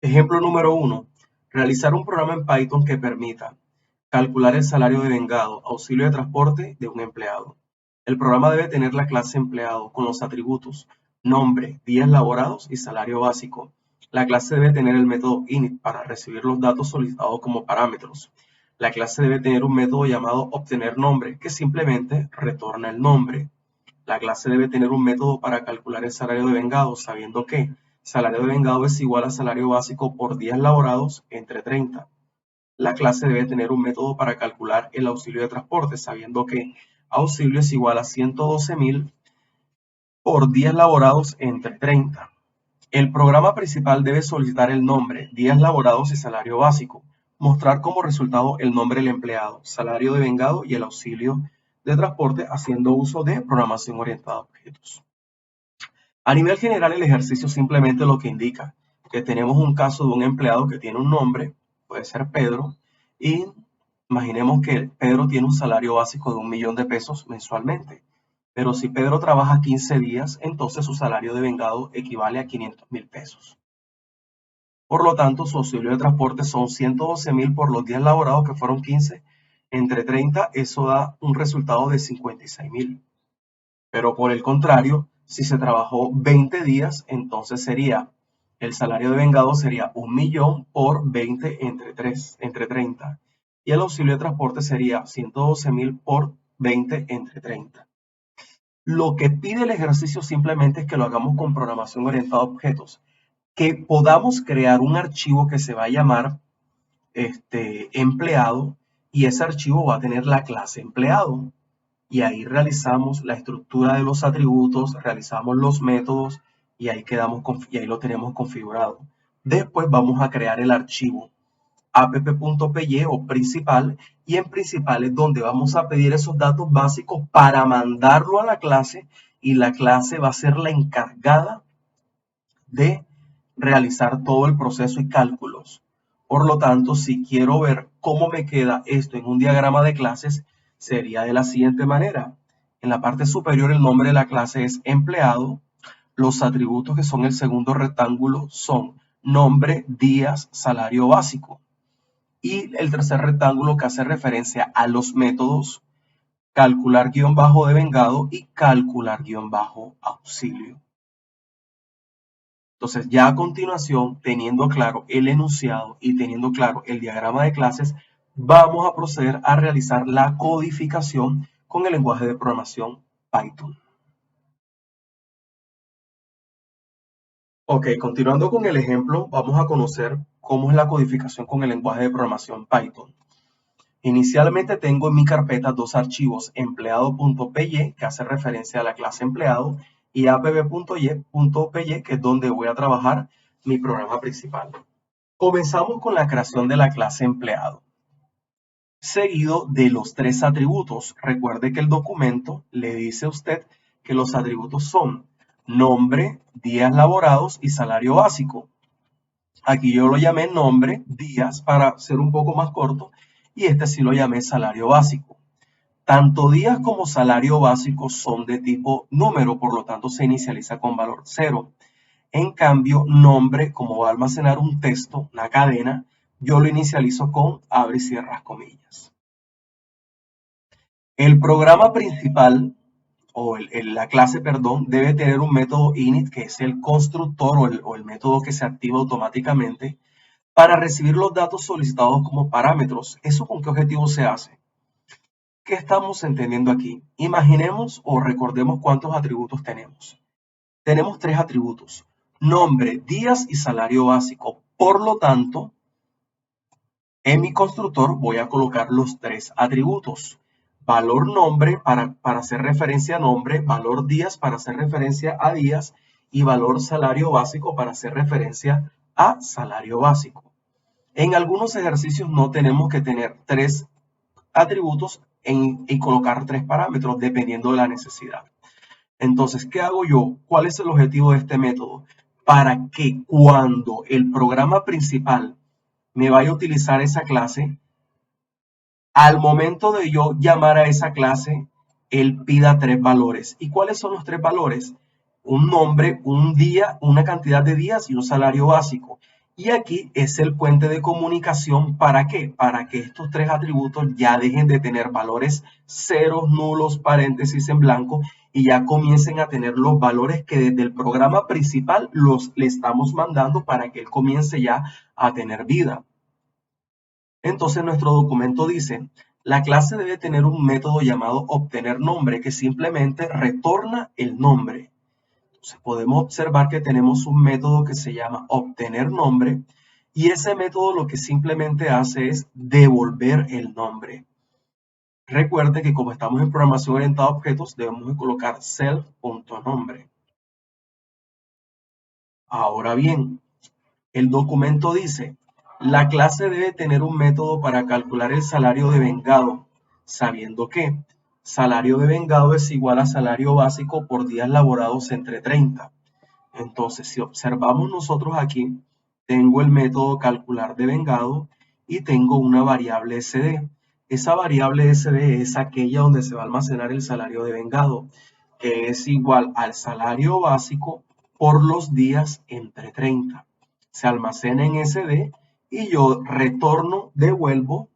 Ejemplo número 1. Realizar un programa en Python que permita calcular el salario de vengado, auxilio de transporte de un empleado. El programa debe tener la clase empleado con los atributos nombre, días laborados y salario básico. La clase debe tener el método init para recibir los datos solicitados como parámetros. La clase debe tener un método llamado obtener nombre que simplemente retorna el nombre. La clase debe tener un método para calcular el salario de vengado, sabiendo que salario de vengado es igual a salario básico por días laborados entre 30. La clase debe tener un método para calcular el auxilio de transporte, sabiendo que auxilio es igual a 112.000 por días laborados entre 30. El programa principal debe solicitar el nombre, días laborados y salario básico, mostrar como resultado el nombre del empleado, salario de vengado y el auxilio de transporte haciendo uso de programación orientada a objetos. A nivel general, el ejercicio simplemente lo que indica que tenemos un caso de un empleado que tiene un nombre, puede ser Pedro, y imaginemos que Pedro tiene un salario básico de 1.000.000 de pesos mensualmente. Pero si Pedro trabaja 15 días, entonces su salario de vengado equivale a 500.000 pesos. Por lo tanto, su auxilio de transporte son 112.000 por los días laborados, que fueron 15, entre 30, eso da un resultado de 56.000. Pero por el contrario, si se trabajó 20 días, entonces sería, el salario de vengado sería 1.000.000 por 20 entre 30. Y el auxilio de transporte sería 112.000 por 20 entre 30. Lo que pide el ejercicio simplemente es que lo hagamos con programación orientada a objetos, que podamos crear un archivo que se va a llamar empleado, y ese archivo va a tener la clase empleado. Y ahí realizamos la estructura de los atributos, realizamos los métodos y ahí lo tenemos configurado. Después vamos a crear el archivo app.py o principal, y en principal es donde vamos a pedir esos datos básicos para mandarlo a la clase, y la clase va a ser la encargada de realizar todo el proceso y cálculos. Por lo tanto, si quiero ver cómo me queda esto en un diagrama de clases, sería de la siguiente manera. En la parte superior el nombre de la clase es empleado. Los atributos, que son el segundo rectángulo, son nombre, días, salario básico. Y el tercer rectángulo, que hace referencia a los métodos calcular guión bajo de vengado y calcular guión bajo auxilio. Entonces, ya a continuación, teniendo claro el enunciado y teniendo claro el diagrama de clases, vamos a proceder a realizar la codificación con el lenguaje de programación Python. Ok, continuando con el ejemplo, vamos a conocer cómo es la codificación con el lenguaje de programación Python. Inicialmente tengo en mi carpeta dos archivos, empleado.py, que hace referencia a la clase empleado, y app.py, que es donde voy a trabajar mi programa principal. Comenzamos con la creación de la clase empleado, seguido de los tres atributos. Recuerde que el documento le dice a usted que los atributos son nombre, días laborados y salario básico. Aquí yo lo llamé nombre, días, para ser un poco más corto, y este sí lo llamé salario básico. Tanto días como salario básico son de tipo número, por lo tanto se inicializa con valor 0. En cambio, nombre, como va a almacenar un texto, una cadena, yo lo inicializo con abre y cierras comillas. El programa principal, o la clase, perdón, debe tener un método init, que es el constructor o el método que se activa automáticamente para recibir los datos solicitados como parámetros. ¿Eso con qué objetivo se hace? ¿Qué estamos entendiendo aquí? Imaginemos o recordemos cuántos atributos tenemos. Tenemos tres atributos: nombre, días y salario básico. Por lo tanto, en mi constructor voy a colocar los tres atributos: valor nombre para hacer referencia a nombre, valor días para hacer referencia a días, y valor salario básico para hacer referencia a salario básico. En algunos ejercicios no tenemos que tener tres atributos y colocar tres parámetros dependiendo de la necesidad. Entonces, ¿qué hago yo? ¿Cuál es el objetivo de este método? Para que cuando el programa principal me vaya a utilizar esa clase, al momento de yo llamar a esa clase, él pida tres valores. ¿Y cuáles son los tres valores? Un nombre, un día, una cantidad de días y un salario básico. Y aquí es el puente de comunicación. ¿Para qué? Para que estos tres atributos ya dejen de tener valores ceros, nulos, paréntesis en blanco y ya comiencen a tener los valores que desde el programa principal le estamos mandando para que él comience ya a tener vida. Entonces nuestro documento dice, la clase debe tener un método llamado obtener nombre que simplemente retorna el nombre. Entonces podemos observar que tenemos un método que se llama obtener nombre y ese método lo que simplemente hace es devolver el nombre. Recuerde que como estamos en programación orientada a objetos, debemos de colocar self.nombre. Ahora bien, el documento dice, la clase debe tener un método para calcular el salario de vengado, sabiendo que salario de vengado es igual a salario básico por días laborados entre 30. Entonces, si observamos nosotros aquí, tengo el método calcular de vengado y tengo una variable SD. Esa variable SD es aquella donde se va a almacenar el salario de vengado, que es igual al salario básico por los días entre 30. Se almacena en SD y yo devuelvo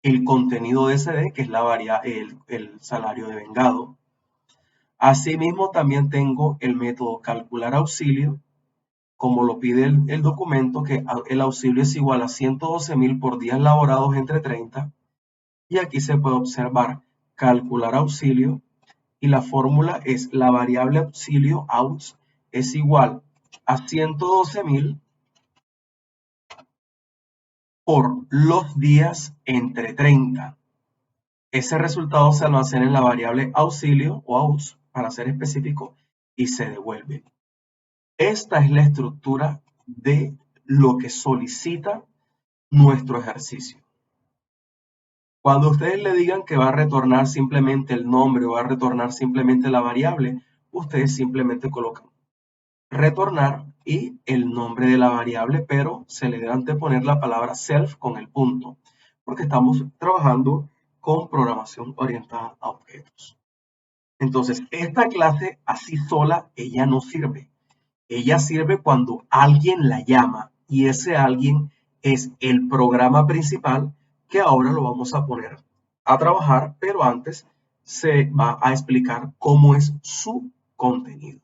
el contenido de SD, que es el salario de vengado. Asimismo, también tengo el método calcular auxilio, como lo pide el documento, que el auxilio es igual a 112.000 por días laborados entre 30. Y aquí se puede observar calcular auxilio y la fórmula es la variable auxilio aux es igual a 112.000 por los días entre 30. Ese resultado se almacena en la variable auxilio o aux, para ser específico, y se devuelve. Esta es la estructura de lo que solicita nuestro ejercicio. Cuando ustedes le digan que va a retornar simplemente el nombre o va a retornar simplemente la variable, ustedes simplemente colocan retornar y el nombre de la variable, pero se le debe anteponer la palabra self con el punto, porque estamos trabajando con programación orientada a objetos. Entonces, esta clase así sola, ella no sirve. Ella sirve cuando alguien la llama y ese alguien es el programa principal, que ahora lo vamos a poner a trabajar, pero antes se va a explicar cómo es su contenido.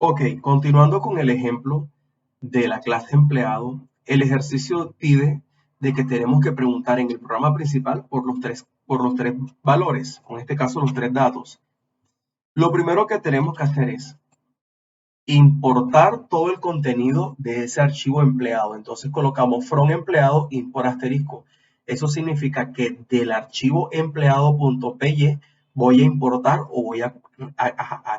Ok, continuando con el ejemplo de la clase empleado, el ejercicio pide de que tenemos que preguntar en el programa principal por los tres valores, en este caso los tres datos. Lo primero que tenemos que hacer es importar todo el contenido de ese archivo empleado. Entonces colocamos from empleado import asterisco. Eso significa que del archivo empleado.py voy a importar o voy a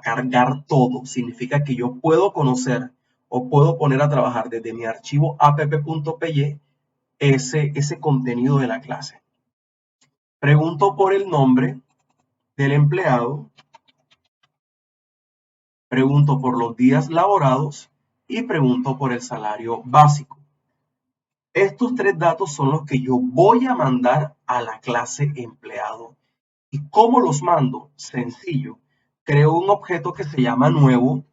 cargar todo. Significa que yo puedo conocer o puedo poner a trabajar desde mi archivo app.py ese contenido de la clase. Pregunto por el nombre del empleado. Pregunto por los días laborados y pregunto por el salario básico. Estos tres datos son los que yo voy a mandar a la clase empleado. ¿Y cómo los mando? Sencillo. Creo un objeto que se llama nuevo,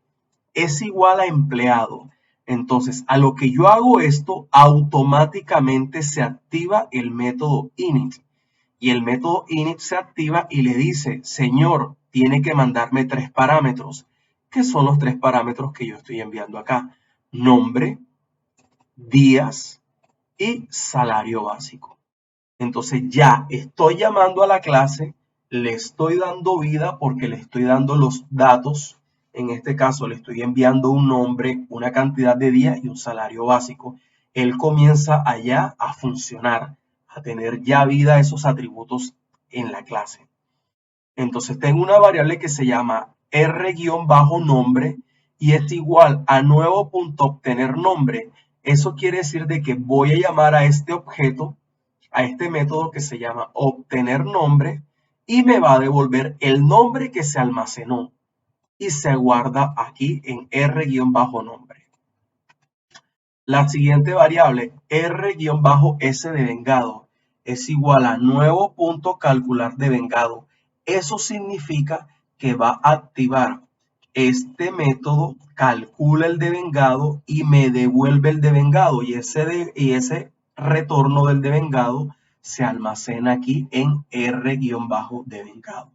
es igual a empleado. Entonces, a lo que yo hago esto, automáticamente se activa el método init. Y el método init se activa y le dice, señor, tiene que mandarme tres parámetros, que son los tres parámetros que yo estoy enviando acá. Nombre, días y salario básico. Entonces ya estoy llamando a la clase, le estoy dando vida porque le estoy dando los datos. En este caso le estoy enviando un nombre, una cantidad de días y un salario básico. Él comienza allá a funcionar, a tener ya vida esos atributos en la clase. Entonces tengo una variable que se llama r-nombre y es igual a nuevo.obtener nombre. Eso quiere decir de que voy a llamar a este objeto, a este método que se llama obtener nombre y me va a devolver el nombre que se almacenó y se guarda aquí en r-nombre. La siguiente variable, r-s de vengado, es igual a nuevo.calcular de vengado. Eso significa que va a activar este método calcula el devengado y me devuelve el devengado, y ese retorno del devengado se almacena aquí en R-devengado.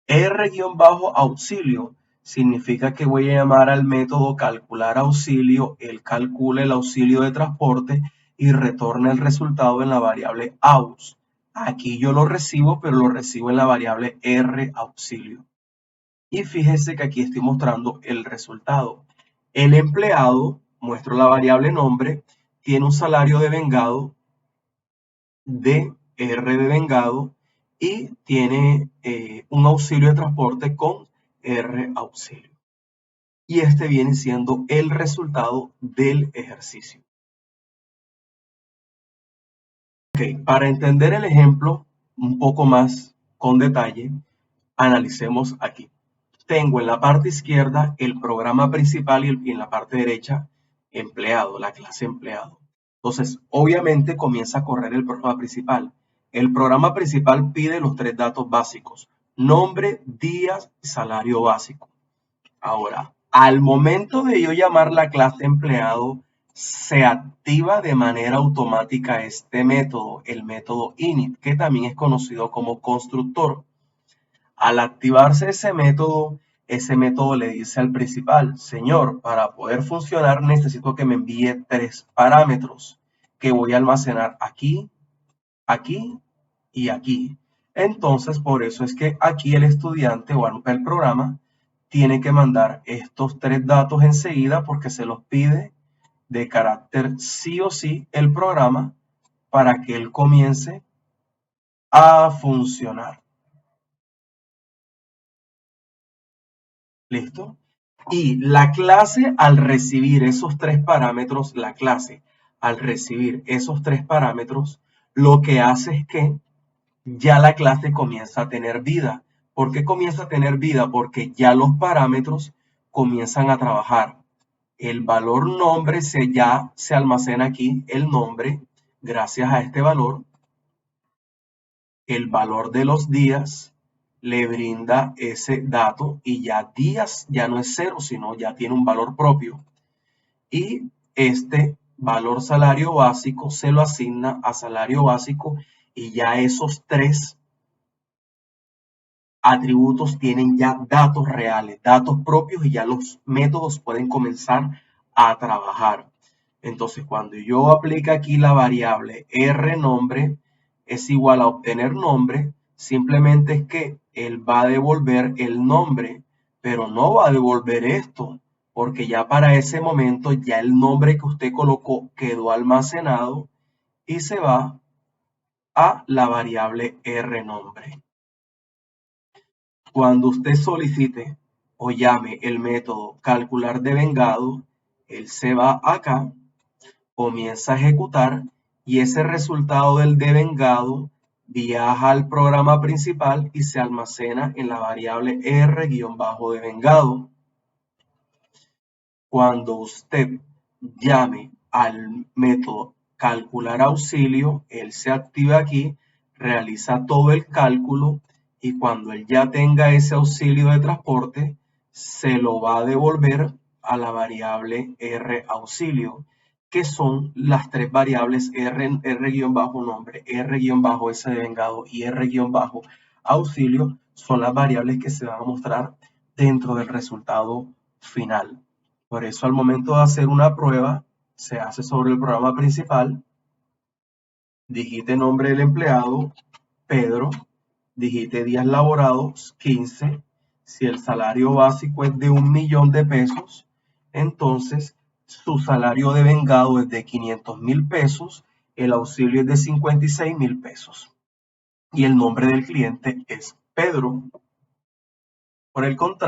R-auxilio significa que voy a llamar al método calcular auxilio, él calcula el auxilio de transporte y retorna el resultado en la variable aux. Aquí yo lo recibo, pero lo recibo en la variable R-auxilio. Y fíjese que aquí estoy mostrando el resultado. El empleado, muestro la variable nombre, tiene un salario devengado de R-devengado y tiene un auxilio de transporte con R-auxilio. Y este viene siendo el resultado del ejercicio. Ok, para entender el ejemplo un poco más con detalle, analicemos aquí. Tengo en la parte izquierda el programa principal y en la parte derecha empleado, la clase empleado. Entonces, obviamente comienza a correr el programa principal. El programa principal pide los tres datos básicos: nombre, días y salario básico. Ahora, al momento de yo llamar la clase empleado, se activa de manera automática este método, el método init, que también es conocido como constructor. Al activarse ese método le dice al principal: señor, para poder funcionar necesito que me envíe tres parámetros que voy a almacenar aquí, aquí y aquí. Entonces, por eso es que aquí el estudiante o el programa tiene que mandar estos tres datos enseguida, porque se los pide de carácter sí o sí el programa para que él comience a funcionar. ¿Listo? Y la clase, al recibir esos tres parámetros, lo que hace es que ya la clase comienza a tener vida. ¿Por qué comienza a tener vida? Porque ya los parámetros comienzan a trabajar. El valor nombre ya se almacena aquí, el nombre, gracias a este valor. El valor de los días le brinda ese dato y ya días ya no es 0, sino ya tiene un valor propio. Y este valor salario básico se lo asigna a salario básico, y ya esos tres atributos tienen ya datos reales, datos propios, y ya los métodos pueden comenzar a trabajar. Entonces, cuando yo aplique aquí la variable rNombre es igual a obtener nombre, simplemente es que él va a devolver el nombre, pero no va a devolver esto, porque ya para ese momento ya el nombre que usted colocó quedó almacenado y se va a la variable rNombre. Cuando usted solicite o llame el método calcular devengado, él se va acá, comienza a ejecutar, y ese resultado del devengado viaja al programa principal y se almacena en la variable R-devengado. Cuando usted llame al método calcular auxilio, él se activa aquí, realiza todo el cálculo, y cuando él ya tenga ese auxilio de transporte, se lo va a devolver a la variable R-auxilio, que son las tres variables R-nombre, R-s devengado y R-auxilio, son las variables que se van a mostrar dentro del resultado final. Por eso, al momento de hacer una prueba, se hace sobre el programa principal, digite nombre del empleado, Pedro, digite días laborados, 15. Si el salario básico es de 1.000.000 de pesos, entonces su salario devengado es de 500.000 pesos, el auxilio es de 56.000 pesos y el nombre del cliente es Pedro. Por el contrario,